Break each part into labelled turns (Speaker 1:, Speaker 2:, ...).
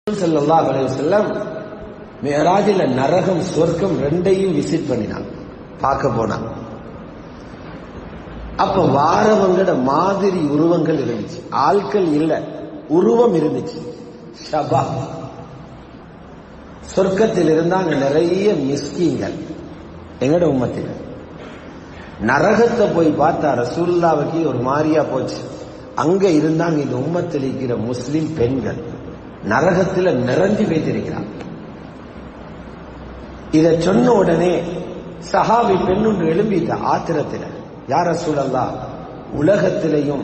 Speaker 1: ஸல்லல்லாஹு அலைஹி வஸல்லம் மிஅராஜில நரகம் சொர்க்கம் ரெண்டையும் விசிட் பண்ணினான், பார்க்க போனான். அப்ப வாரவங்கட மாதிரி உருவங்கள் இருந்துச்சு, ஆட்கள் இல்ல, உருவம் இருந்துச்சு. ஷபா சொர்க்கத்தில் இருந்தாங்க நிறைய மிஸ்கீன்கள். எங்கட உம்மத்தில் நரகத்தை போய் பார்த்தா ரசூலுல்லாஹ்வுக்கு ஒரு மாதிரியா போச்சு. அங்க இருந்தாங்க இந்த உம்மத்தில் இருக்கிற முஸ்லிம் பெண்கள் நரகத்தில் நிறைஞ்சு வைத்திருக்கிறார். இத சொன்ன உடனே சஹாபி பெண்ணொன்று எழும்பிட்ட ஆத்திரத்தில், யார் ரசூலல்லாஹ், உலகத்திலையும்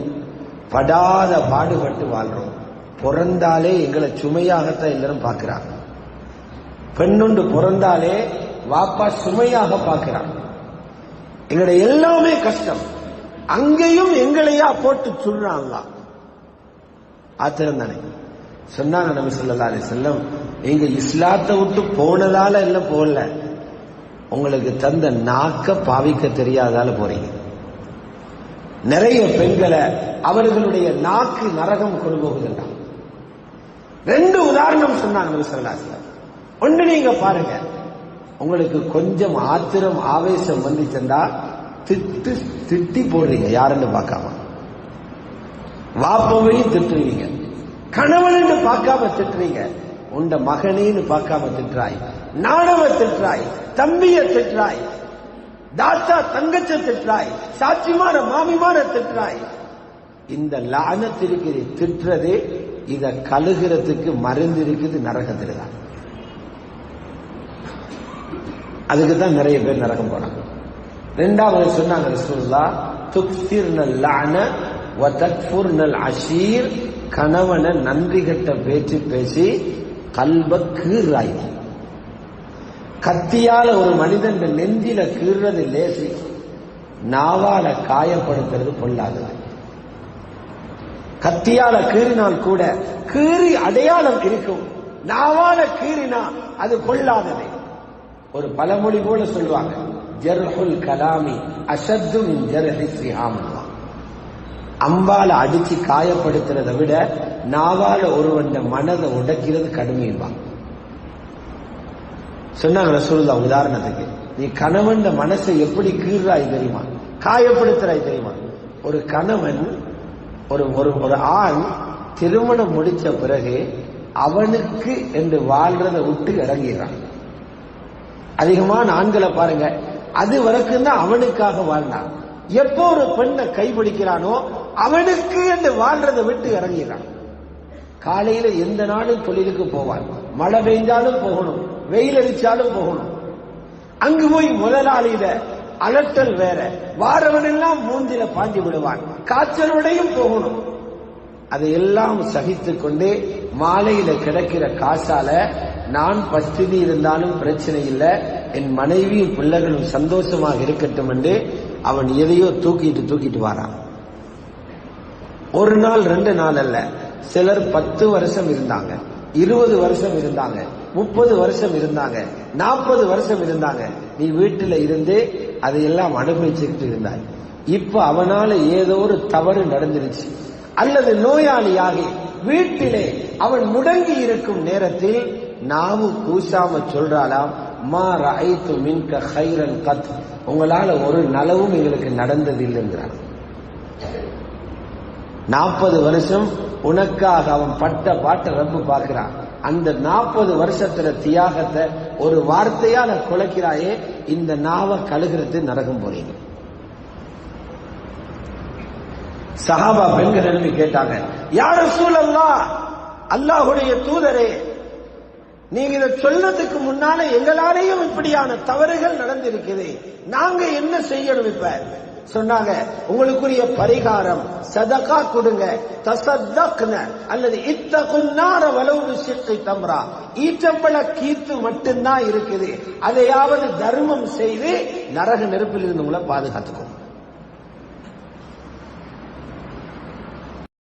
Speaker 1: படாத பாடுபட்டு வாழ்றோம், பிறந்தாலே எங்களை சுமையாகத்தான் எல்லாரும் பார்க்கிறாங்க. பெண்ணொன்று பிறந்தாலே வாப்பா சுமையாக பார்க்கிறாங்க, எங்களுடைய எல்லாமே கஷ்டம், அங்கேயும் எங்களையா போட்டு சொல்றாங்க. ஆத்திரம் தானே. சொன்னாங்க நபி ஸல்லல்லாஹு அலைஹி வஸல்லம், நீங்க இஸ்லாத்தை விட்டு போனதால எல்லாம் போகல, உங்களுக்கு தந்த நாக்க பாவிக்க தெரியாதால போறீங்க. நிறைய பெண்களை அவர்களுடைய நாக்கு நரகம் கொண்டு போகுதுன்னா ரெண்டு உதாரணம் சொன்னாங்க நபி ஸல்லல்லாஹு அலைஹி வஸல்லம். ஒன்று நீங்க பாருங்க, உங்களுக்கு கொஞ்சம் ஆத்திரம் ஆவேசம் வந்துச்சுண்டா திட்டி போடுறீங்க, யாருன்னு பார்க்காம. வாப்பவையும் திட்டுவீங்க, கணவன் பார்க்காம திட்டுறீங்க, உண்ட மகனேன்னு பார்க்காம திட்டுறாய், நாணவ திட்டுறாய், தம்பிய திட்டுறாய், தாத்தா தங்கச்ச திட்டுறாய், சாட்சிமார மாமிமார திட்டுறாய். இந்த லானத்திற்கு திட்டுறதே இத கழுகிறதுக்கு மருந்து இருக்குது நரகத்தில் தான். அதுக்கு தான் நிறைய பேர் நரகம் போனாங்க. ரெண்டாவது சொன்னாங்க ரசூலுல்லாஹ், துக்ஸிர்னல் லஅன வ தக்ஃபுர்னல் அஷீர், கணவனை நன்றி கட்ட பேச்சு பேசி கல்ப கீறாய். கத்தியால ஒரு மனிதன் நெஞ்சில கீறது லேசி, நாவால காயப்படுத்துறது பொல்லாதது. கத்தியால கீறினால் கூட கீறி அடையாளம் இருக்கும், நாவால கீறினா அது பொல்லாதது. ஒரு பழமொழி போல சொல்லுவாங்க, ஜர்ஹுல் கலாமி அஷத்து மின் ஜர்ஹி ஸிஹாம். அம்பால அடிச்சு காயப்படுத்துறதை விட நாவால ஒருவன் மனதை உடைக்கிறது கடுமையும்பாங்க. சொன்னாங்க ரசூலுல்லாஹ், உதாரணத்துக்கு நீ கணவன் மனசை எப்படி கீறாய் தெரியுமா, காயப்படுத்துறாய் தெரியுமா? ஒரு கணவன் ஒரு ஆண் திருமணம் முடிச்ச பிறகு அவனுக்கு என்று வாழ்றதை விட்டு இறங்கிறான். அதிகமான ஆண்களை பாருங்க, அது வரைக்கும் தான் அவனுக்காக வாழ்ந்தான். எப்போ ஒரு பெண்ணை கைபிடிக்கிறானோ அவனுக்கு என்று வாழ்றதை விட்டு இறங்கிறான். காலையில எந்த நாளும் தொழிலுக்கு போவான், மழை பெய்ஞ்சாலும் போகணும், வெயில் அடிச்சாலும் போகணும். அங்கு போய் முதலாளியில அலட்டல் வேற, வாரவன் எல்லாம் மூஞ்சில பாஞ்சி விடுவான், காய்ச்சலோடையும் போகணும். அதையெல்லாம் சகித்துக் கொண்டே மாலையில கிடைக்கிற காசால நான் பஸ்தினி இருந்தாலும் பிரச்சனை இல்லை, என் மனைவியும் பிள்ளைகளும் சந்தோஷமாக இருக்கட்டும் என்று அவன் எதையோ தூக்கிட்டு வாரான். ஒரு நாள் 2 நாள் அல்ல, சிலர் 10 வருஷம் இருந்தாங்க, 20 வருஷம் இருந்தாங்க, 30 வருஷம் இருந்தாங்க, 40 வருஷம் இருந்தாங்க. நீ வீட்டில் இருந்தே அதையெல்லாம் அனுபவிச்சுக்கிட்டு இருந்தாய். இப்ப அவனால ஏதோ ஒரு தவறு நடந்துருச்சு, அல்லது நோயாளியாகி வீட்டிலே அவன் முடங்கி இருக்கும் நேரத்தில் நாவு கூசாம சொல்றாளாம், மா ரஅய்து மின்க கைரன் கத், உங்களால ஒரு நலவும் எங்களுக்கு நடந்தது இல்லைங்கிறான். 40 வருஷம் உனக்காக அவன் பட்ட பாட்ட ரப்பு பார்க்கிறான். அந்த 40 வருஷத்துல தியாகத்தை ஒரு வார்த்தையால குலைக்கிறாயே, இந்த நாவை கழுகிறது நரகம் போறீங்க. சஹாபா பெண்கள் எழுப்பி கேட்டாங்க, யா ரசூலல்லாஹ், அல்லாஹ்வுடைய தூதரே, நீங்க இதை சொல்றதுக்கு முன்னால எங்களாலேயும் இப்படியான தவறுகள் நடந்திருக்குது, நாங்க என்ன செய்யணும்? இப்ப சொன்னாங்க, உங்களுக்குரிய பரிகாரம் சதகா கொடுங்க, தஸத்தக்ன அல்லது இத்தகுன்னார வலவு பிஷிக்கி தம்ரா, ஈட்டப்பழ கீத்து மட்டும்தான் இருக்குது, அதையாவது தர்மம் செய்து நரக நெருப்பில் இருந்து உங்களை பாதுகாத்துக்கும்.